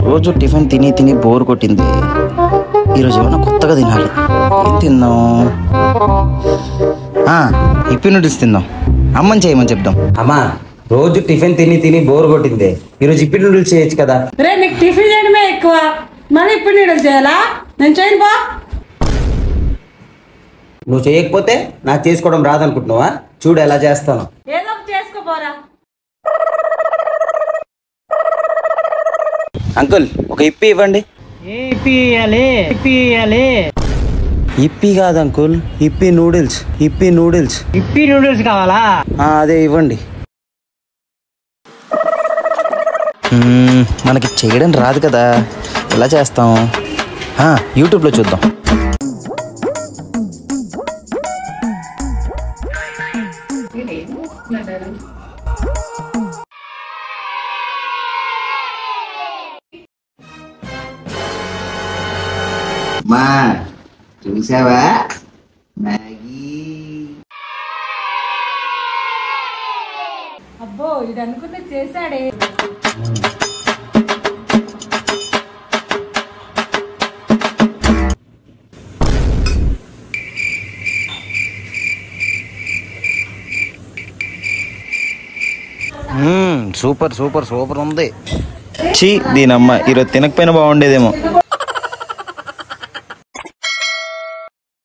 రోజు టిఫిన్ తిని తిని బోర్ కొట్టింది. ఈరోజు ఏమన్నా కొత్తగా తినాలి. ఏం తిందాం? ఇప్పి నూడిల్స్ తిందాం. అమ్మని చేయమని చెప్దాం. అమ్మా, రోజు టిఫిన్ తిని తిని బోర్ కొట్టింది. ఈరోజు ఇప్పి నూడిల్స్ చేయొచ్చు కదా. రే, నీకు టిఫిన్ చేయడమే ఎక్కువ, మళ్ళీ ఇప్పి నూడిల్స్ చేయాలా? నేను చేయను బా. నువ్వు చేయకపోతే నాకు చేసుకోవడం రాదనుకుంటున్నావా? చూడు ఎలా చేస్తాను. ఏదో ఒకటి చేసుకోపోరా. అంకుల్, ఒక ఇప్పి ఇవ్వండి. ఇప్పి కాదు uncle, Yippee noodles. Yippee noodles. Yippee noodles కావాలా? అదే ఇవ్వండి. మనకి చేయడం రాదు కదా, ఎలా చేస్తాం? యూట్యూబ్లో చూద్దాం. మా చూసావా మ్యాగీ? అబ్బో, ఇది అనుకుంటే చేశాడే. సూపర్ సూపర్ సూపర్ ఉంది. దీనమ్మ ఈరోజు తినకపోయినా బాగుండేదేమో.